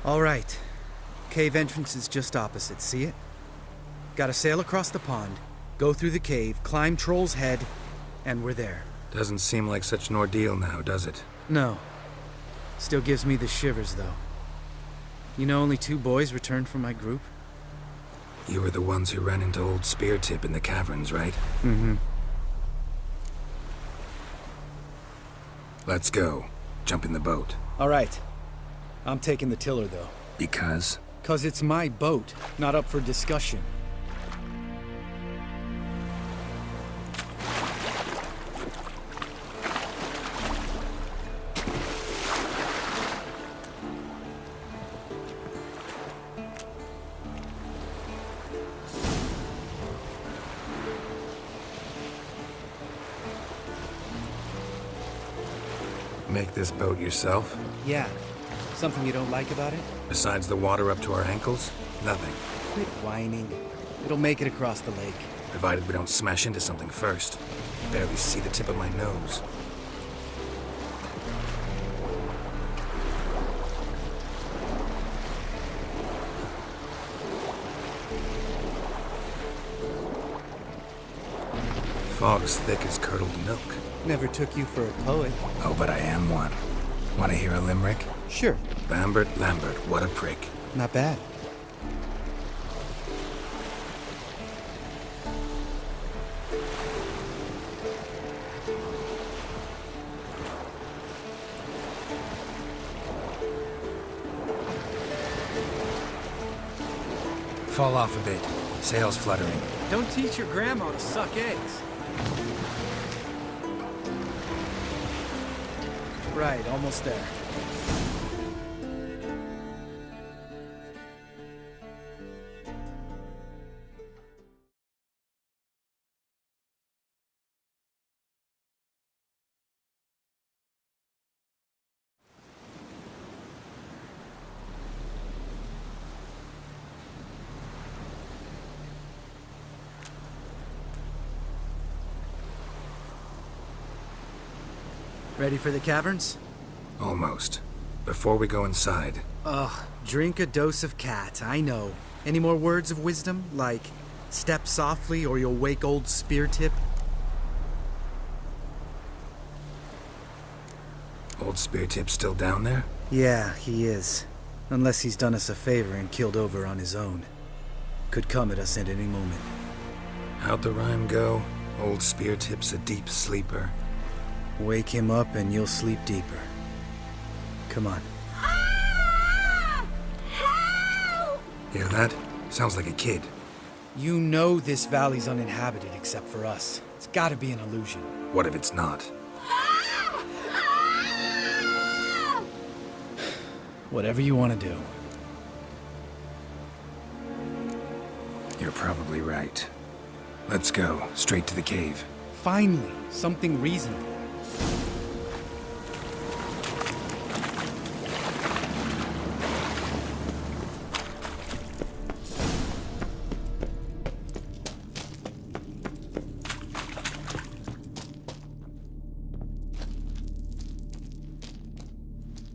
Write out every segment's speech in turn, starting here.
All right. Cave entrance is just opposite, see it? Gotta sail across the pond, go through the cave, climb Troll's Head, and we're there. Doesn't seem like such an ordeal now, does it? No. Still gives me the shivers, though. You know only 2 boys returned from my group? You were the ones who ran into old Speartip in the caverns, right? Mm-hmm. Let's go. Jump in the boat. All right. I'm taking the tiller, though. Because? 'Cause it's my boat, not up for discussion. Make this boat yourself? Yeah. Something you don't like about it? Besides the water up to our ankles? Nothing. Quit whining. It'll make it across the lake. Provided we don't smash into something first. Barely see the tip of my nose. Fog's thick as curdled milk. Never took you for a poet. Oh, but I am one. Want to hear a limerick? Sure. Lambert, what a prick. Not bad. Fall off a bit. Sails fluttering. Don't teach your grandma to suck eggs. Right, almost there. Ready for the caverns? Almost. Before we go inside... Ugh, drink a dose of cat, I know. Any more words of wisdom, like, step softly or you'll wake old Speartip? Old Speartip's still down there? Yeah, he is. Unless he's done us a favor and killed over on his own. Could come at us at any moment. How'd the rhyme go? Old Speartip's a deep sleeper. Wake him up and you'll sleep deeper. Come on. Ah! Help! Hear that? Sounds like a kid. You know this valley's uninhabited except for us. It's gotta be an illusion. What if it's not? Ah! Ah! Whatever you want to do. You're probably right. Let's go, straight to the cave. Finally, something reasonable.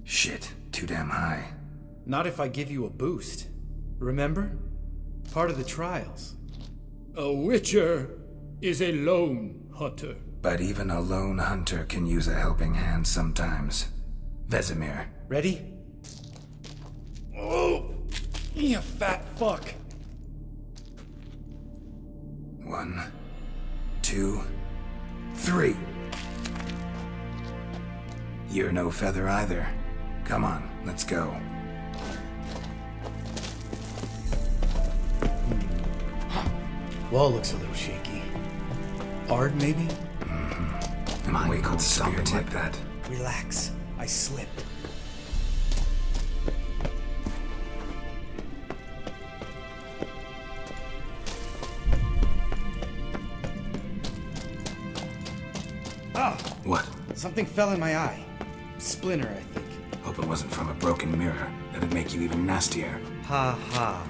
Shit, too damn high. Not if I give you a boost. Remember? Part of the trials. A witcher is a lone hunter. But even a lone hunter can use a helping hand sometimes. Vesemir. Ready? Oh! You fat fuck! 1, 2, 3. You're no feather either. Come on, let's go. Wall looks a little shaky. Hard, maybe? And wake old something like that. Relax. I slip. Ah! What? Something fell in my eye. Splinter, I think. Hope it wasn't from a broken mirror. That'd make you even nastier. Ha ha.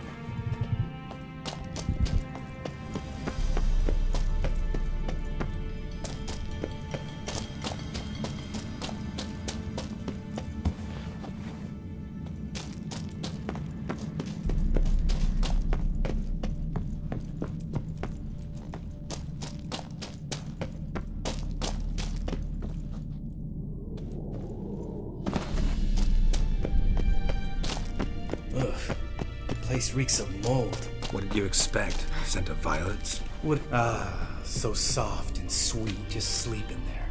place reeks of mold. What did you expect? Scent of violets? So soft and sweet, just sleeping there.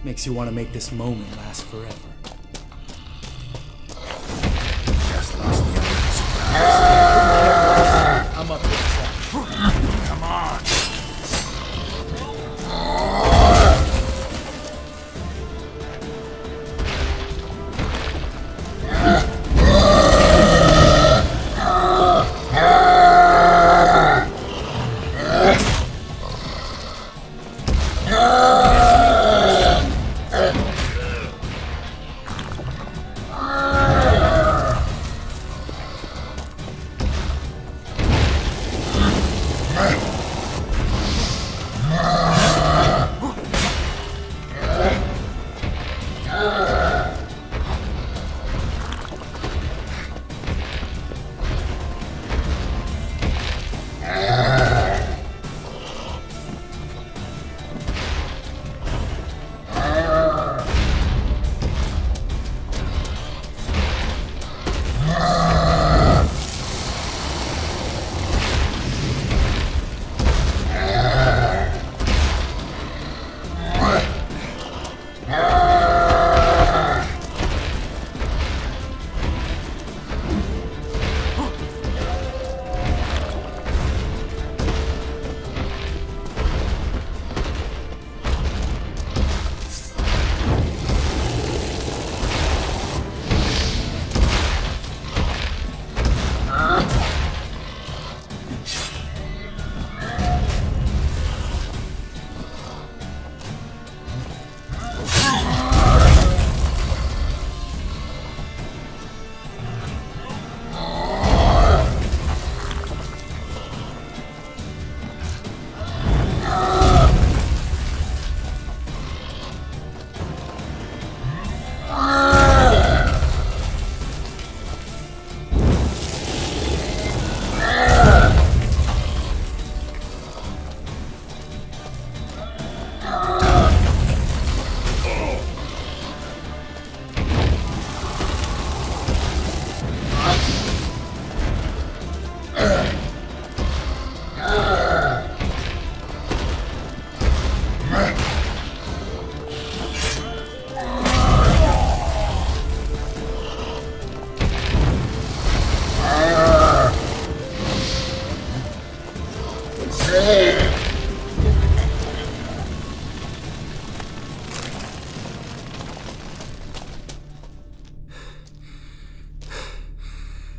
Makes you want to make this moment last forever. Just lost the element. I'm up for the check. Come on!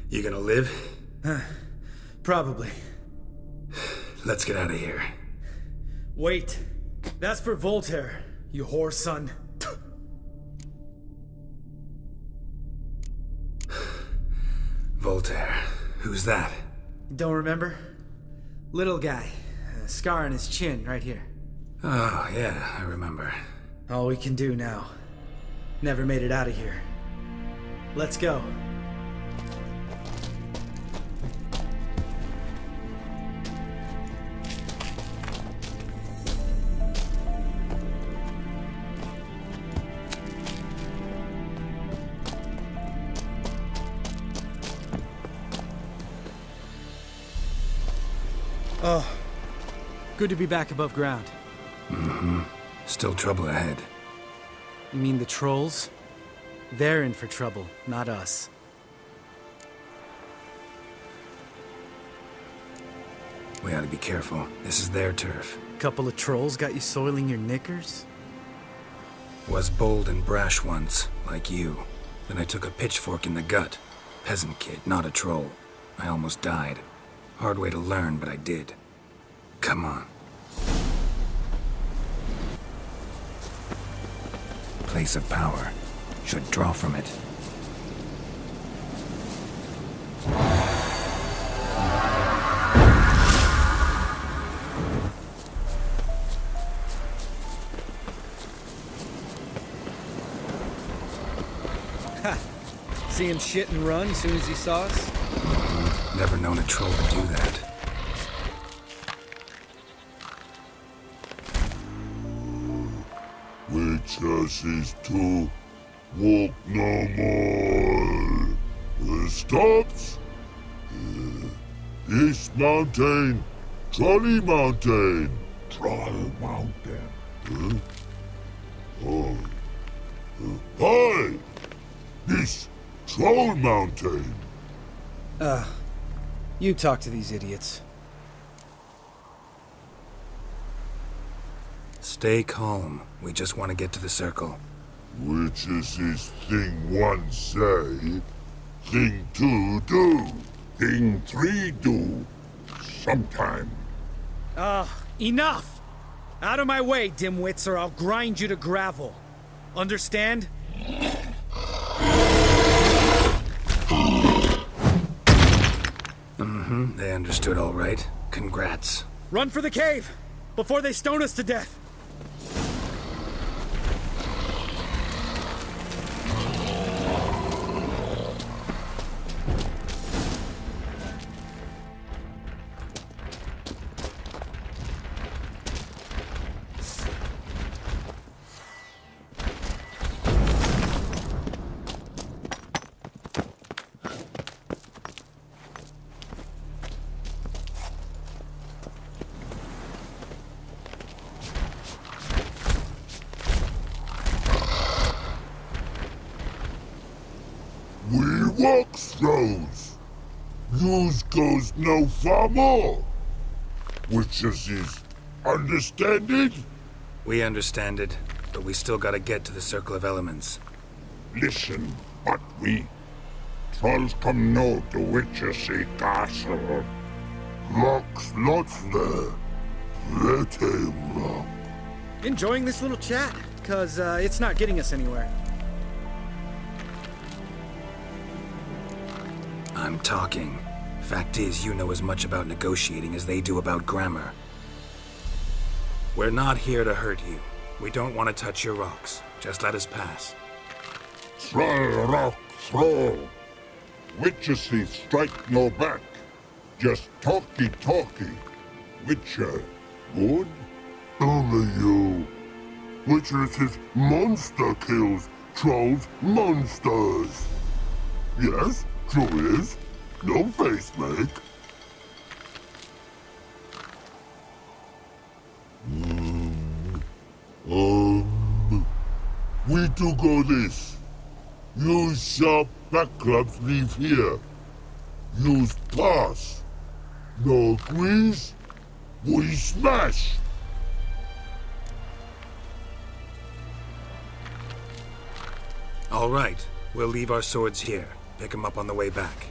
You gonna live? Probably. Let's get out of here. Wait. That's for Voltaire, you whore son. Voltaire. Who's that? Don't remember? Little guy. A scar on his chin, right here. Oh, yeah, I remember. All we can do now. Never made it out of here. Let's go. Oh, good to be back above ground. Mm-hmm. Still trouble ahead. You mean the trolls? They're in for trouble, not us. We ought to be careful. This is their turf. Couple of trolls got you soiling your knickers? Was bold and brash once, like you. Then I took a pitchfork in the gut. Peasant kid, not a troll. I almost died. Hard way to learn, but I did. Come on. Place of power. Should draw from it. Ha! See him shit and run as soon as he saw us? Never known a troll to do that. Witches is to walk no more. Stops. This mountain, Trolley Mountain. Troll Mountain. Huh? Oh. Hi! This Troll Mountain. You talk to these idiots. Stay calm. We just want to get to the circle. Which is this thing one say, thing two do, thing three do, sometime. Enough! Out of my way, dimwits, or I'll grind you to gravel. Understand? They understood all right. Congrats. Run for the cave! Before they stone us to death! We walk throws. Yous goes no far more. Which is understand it? We understand it, but we still gotta get to the Circle of Elements. Listen, but we trolls come know the witches castle. Locks lots there. Pretty rock. Enjoying this little chat, cause it's not getting us anywhere. I'm talking. Fact is, you know as much about negotiating as they do about grammar. We're not here to hurt you. We don't want to touch your rocks. Just let us pass. Troll rock throw. Witches strike no back. Just talky. Witcher, good? Only you. Witches is monster kills. Trolls monsters. Yes, true is. No face make. We do go this. Use sharp back clubs leave here. Use pass. No agrees? We smash. All right. We'll leave our swords here. Pick them up on the way back.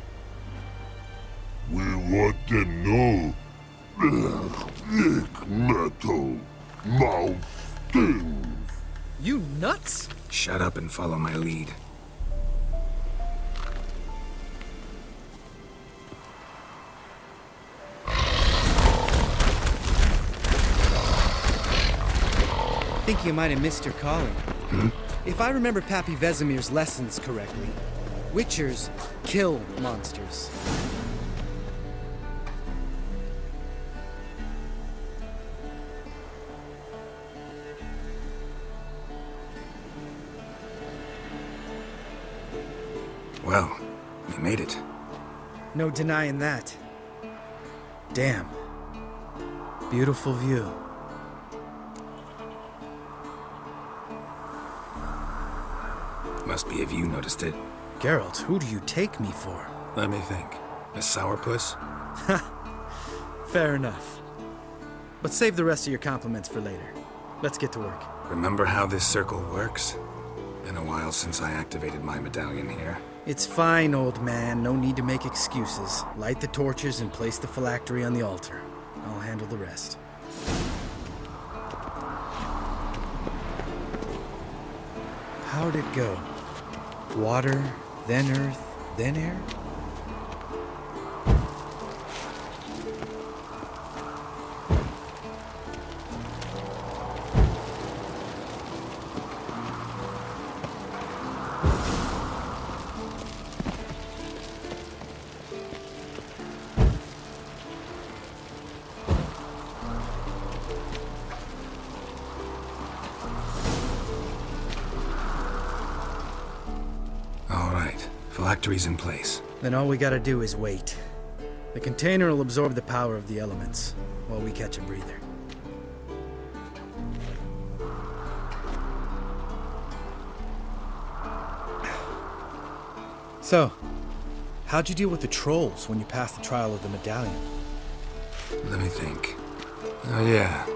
We want them know. Thick metal. Mouth stings. You nuts? Shut up and follow my lead. Think you might have missed your calling. If I remember Pappy Vesemir's lessons correctly, Witchers kill monsters. Well, we made it. No denying that. Damn. Beautiful view. Must be if you noticed it. Geralt, who do you take me for? Let me think. A sourpuss? Fair enough. But save the rest of your compliments for later. Let's get to work. Remember how this circle works? Been a while since I activated my medallion here. It's fine, old man. No need to make excuses. Light the torches and place the phylactery on the altar. I'll handle the rest. How'd it go? Water, then earth, then air? All right. Phylactery's in place. Then all we gotta do is wait. The container will absorb the power of the elements, while we catch a breather. So, how'd you deal with the trolls when you passed the trial of the medallion? Let me think. Oh yeah,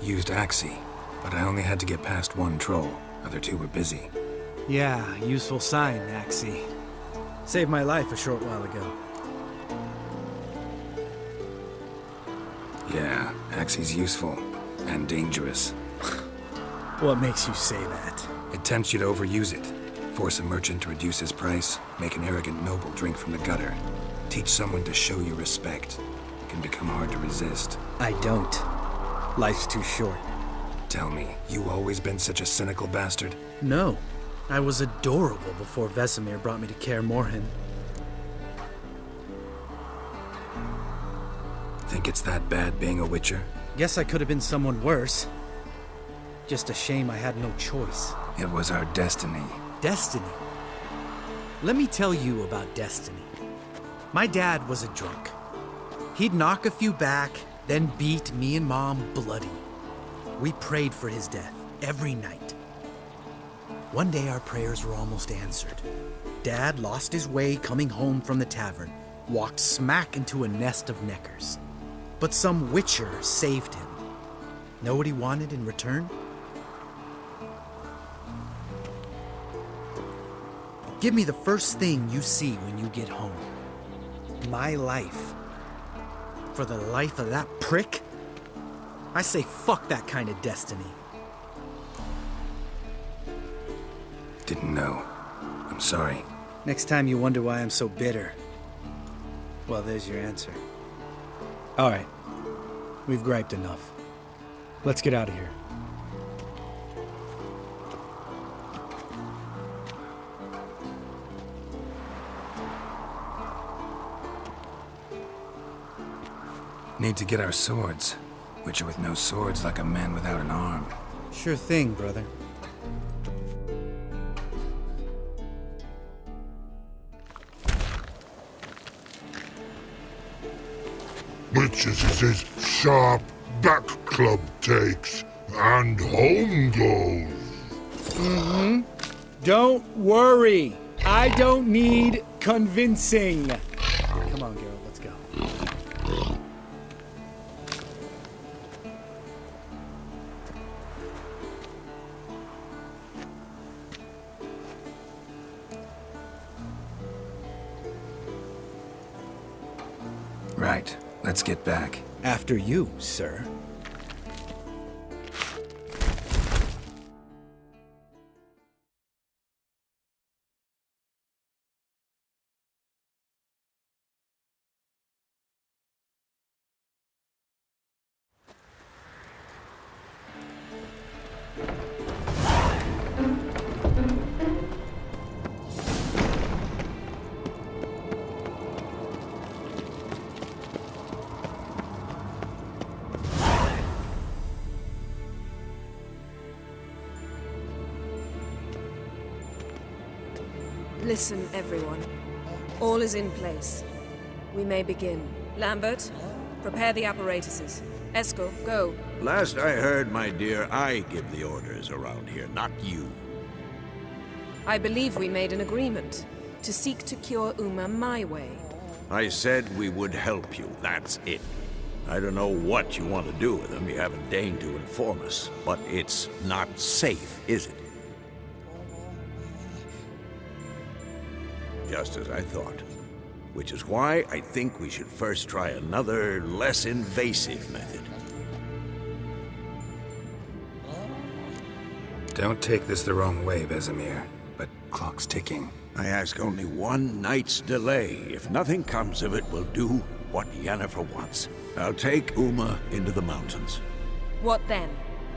used Axie, but I only had to get past one troll. Other two were busy. Yeah, useful sign, Axie. Saved my life a short while ago. Yeah, Axie's useful. And dangerous. What makes you say that? It tempts you to overuse it. Force a merchant to reduce his price, make an arrogant noble drink from the gutter. Teach someone to show you respect. It can become hard to resist. I don't. Life's too short. Tell me, you always been such a cynical bastard? No. I was adorable before Vesemir brought me to Kaer Morhen. Think it's that bad being a witcher? Guess I could have been someone worse. Just a shame I had no choice. It was our destiny. Destiny? Let me tell you about destiny. My dad was a drunk. He'd knock a few back, then beat me and Mom bloody. We prayed for his death every night. One day our prayers were almost answered. Dad lost his way coming home from the tavern, walked smack into a nest of neckers. But some witcher saved him. Know what he wanted in return? Give me the first thing you see when you get home. My life. For the life of that prick? I say fuck that kind of destiny. Didn't know. I'm sorry. Next time you wonder why I'm so bitter, well, there's your answer. All right. We've griped enough. Let's get out of here. Need to get our swords. Witcher with no swords like a man without an arm. Sure thing, brother. Witches is his sharp back club takes, and home goes. Don't worry. I don't need convincing. Come on, Geralt, let's go. Right. Let's get back. After you, sir. Listen, everyone. All is in place. We may begin. Lambert, prepare the apparatuses. Esco, go. Last I heard, my dear, I give the orders around here, not you. I believe we made an agreement to seek to cure Uma my way. I said we would help you, that's it. I don't know what you want to do with them, you haven't deigned to inform us, but it's not safe, is it? Just as I thought. Which is why I think we should first try another, less invasive method. Don't take this the wrong way, Vesemir, but clock's ticking. I ask only one night's delay. If nothing comes of it, we'll do what Yennefer wants. I'll take Uma into the mountains. What then?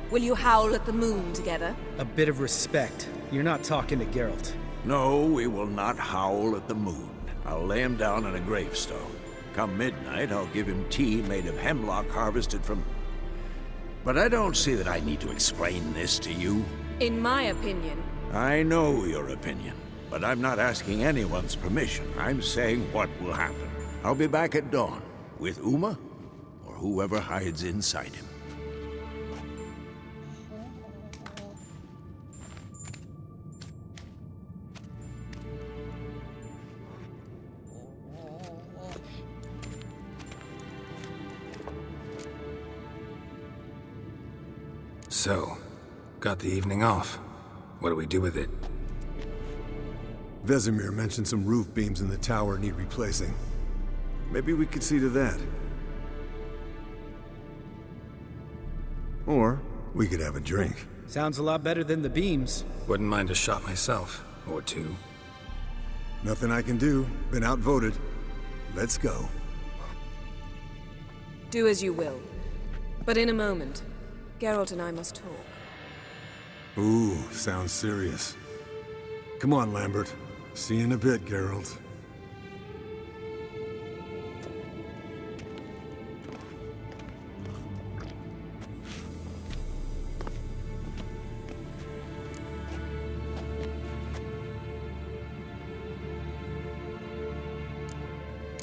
Will you howl at the moon together? A bit of respect. You're not talking to Geralt. No, we will not howl at the moon. I'll lay him down on a gravestone. Come midnight, I'll give him tea made of hemlock harvested from... But I don't see that I need to explain this to you. In my opinion... I know your opinion, but I'm not asking anyone's permission. I'm saying what will happen. I'll be back at dawn, with Uma, or whoever hides inside him. So, got the evening off. What do we do with it? Vesemir mentioned some roof beams in the tower need replacing. Maybe we could see to that. Or we could have a drink. Sounds a lot better than the beams. Wouldn't mind a shot myself, or two. Nothing I can do. Been outvoted. Let's go. Do as you will. But in a moment, Geralt and I must talk. Ooh, sounds serious. Come on, Lambert. See you in a bit, Geralt.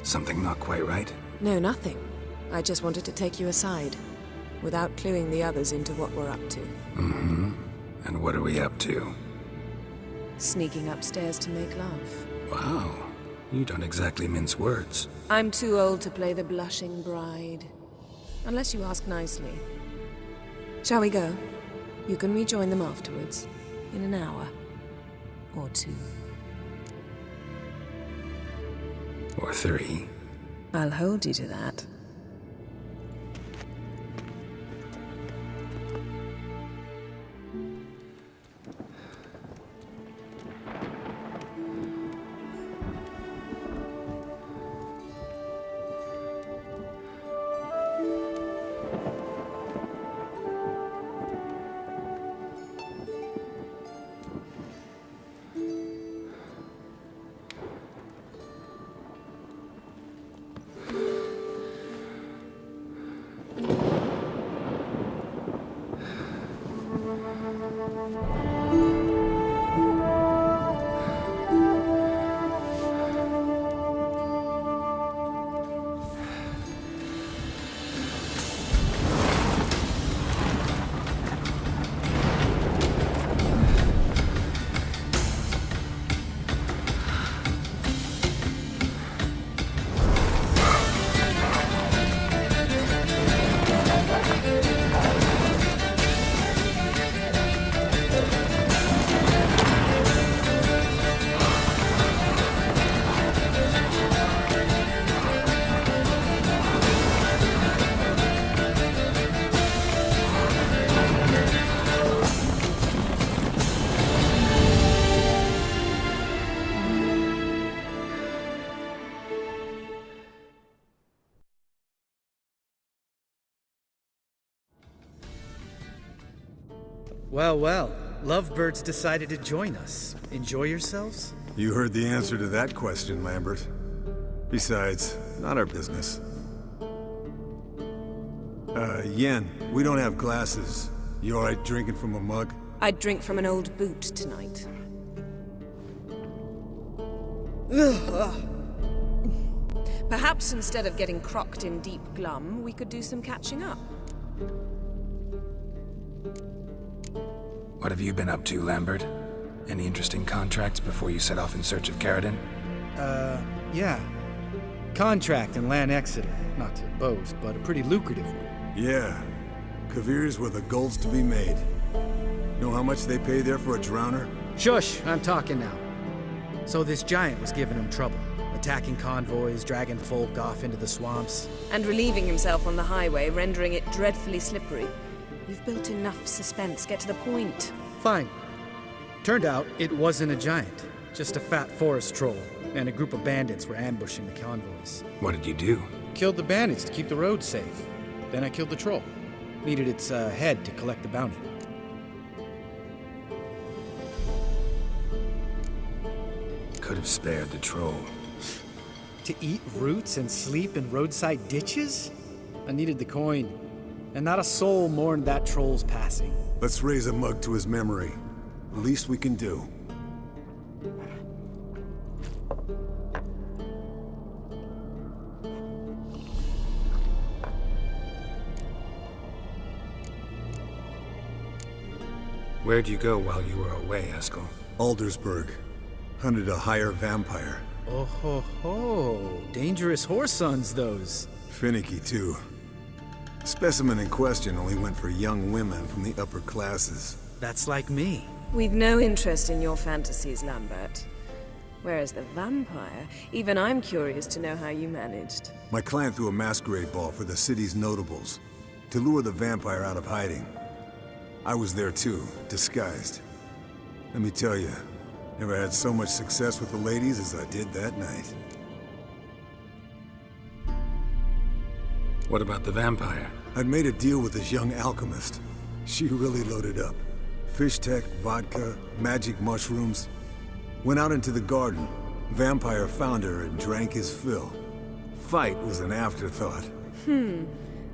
Something not quite right? No, nothing. I just wanted to take you aside, without cluing the others into what we're up to. Mm-hmm. And what are we up to? Sneaking upstairs to make love. Wow. You don't exactly mince words. I'm too old to play the blushing bride. Unless you ask nicely. Shall we go? You can rejoin them afterwards. In an hour. Or two. Or three. I'll hold you to that. Well, well. Lovebirds decided to join us. Enjoy yourselves? You heard the answer to that question, Lambert. Besides, not our business. Yen, we don't have glasses. You alright drinking from a mug? I'd drink from an old boot tonight. Perhaps instead of getting crocked in deep glum, we could do some catching up. What have you been up to, Lambert? Any interesting contracts before you set off in search of Caradon? Yeah. Contract in Lan Exeter. Not to boast, but a pretty lucrative one. Yeah. Kavir's where the gold's to be made. Know how much they pay there for a drowner? Shush! I'm talking now. So this giant was giving him trouble. Attacking convoys, dragging folk off into the swamps. And relieving himself on the highway, rendering it dreadfully slippery. You've built enough suspense. Get to the point. Fine. Turned out it wasn't a giant. Just a fat forest troll. And a group of bandits were ambushing the convoys. What did you do? Killed the bandits to keep the road safe. Then I killed the troll. Needed its head to collect the bounty. Could have spared the troll. To eat roots and sleep in roadside ditches? I needed the coin. And not a soul mourned that troll's passing. Let's raise a mug to his memory. The least we can do. Where'd you go while you were away, Eskel? Aldersburg. Hunted a higher vampire. Oh ho ho. Dangerous horse sons, those. Finicky, too. The specimen in question only went for young women from the upper classes. That's like me. We've no interest in your fantasies, Lambert. Whereas the vampire, even I'm curious to know how you managed. My client threw a masquerade ball for the city's notables, to lure the vampire out of hiding. I was there too, disguised. Let me tell you, never had so much success with the ladies as I did that night. What about the vampire? I'd made a deal with this young alchemist. She really loaded up. Fish tech, vodka, magic mushrooms. Went out into the garden. Vampire found her and drank his fill. Fight was an afterthought.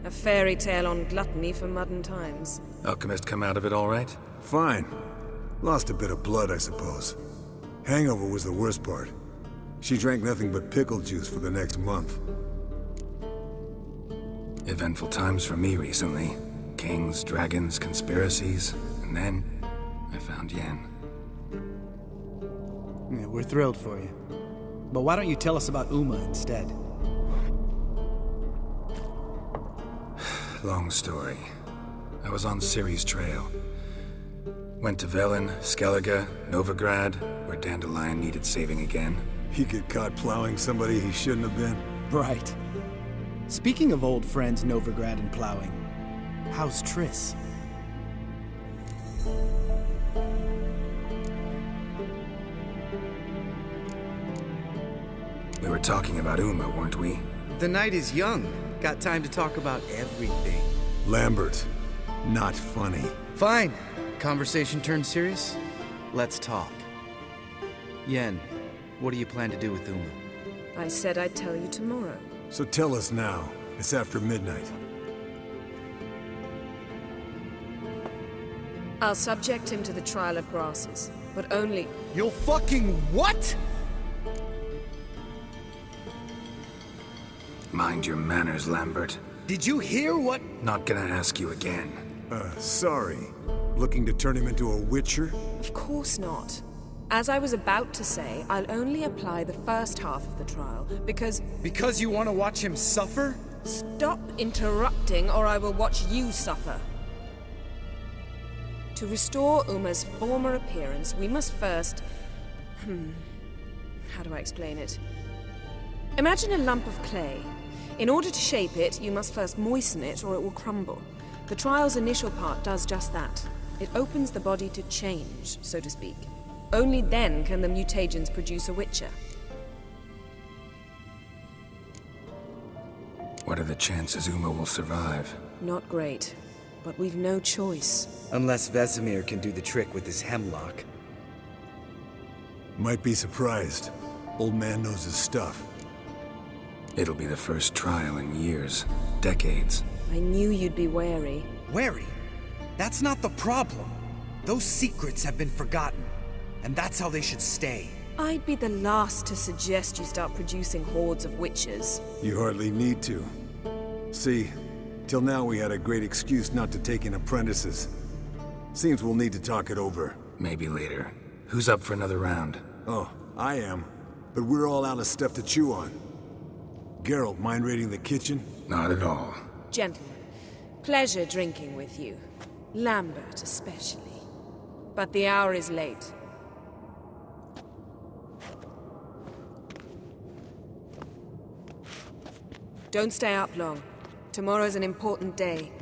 A fairy tale on gluttony for modern times. Alchemist come out of it all right? Fine. Lost a bit of blood, I suppose. Hangover was the worst part. She drank nothing but pickle juice for the next month. Eventful times for me recently. Kings, dragons, conspiracies, and then I found Yen. Yeah, we're thrilled for you. But why don't you tell us about Uma instead? Long story. I was on Ciri's trail. Went to Velen, Skellige, Novigrad, where Dandelion needed saving again. He get caught plowing somebody he shouldn't have been. Right. Speaking of old friends Novigrad and plowing, how's Triss? We were talking about Uma, weren't we? The night is young. Got time to talk about everything. Lambert, not funny. Fine. Conversation turned serious? Let's talk. Yen, what do you plan to do with Uma? I said I'd tell you tomorrow. So tell us now. It's after midnight. I'll subject him to the trial of grasses, but only... You'll fucking what? Mind your manners, Lambert. Did you hear what? Not gonna ask you again. Sorry. Looking to turn him into a witcher? Of course not. As I was about to say, I'll only apply the first half of the trial, because... Because you want to watch him suffer? Stop interrupting, or I will watch you suffer. To restore Uma's former appearance, we must first... How do I explain it? Imagine a lump of clay. In order to shape it, you must first moisten it, or it will crumble. The trial's initial part does just that. It opens the body to change, so to speak. Only then can the mutagens produce a witcher. What are the chances Uma will survive? Not great, but we've no choice. Unless Vesemir can do the trick with his hemlock. Might be surprised. Old man knows his stuff. It'll be the first trial in years. Decades. I knew you'd be wary. Wary? That's not the problem. Those secrets have been forgotten. And that's how they should stay. I'd be the last to suggest you start producing hordes of witches. You hardly need to. See, till now we had a great excuse not to take in apprentices. Seems we'll need to talk it over. Maybe later. Who's up for another round? Oh, I am. But we're all out of stuff to chew on. Geralt, mind raiding the kitchen? Not at all. Gentlemen, pleasure drinking with you. Lambert especially. But the hour is late. Don't stay up long. Tomorrow's an important day.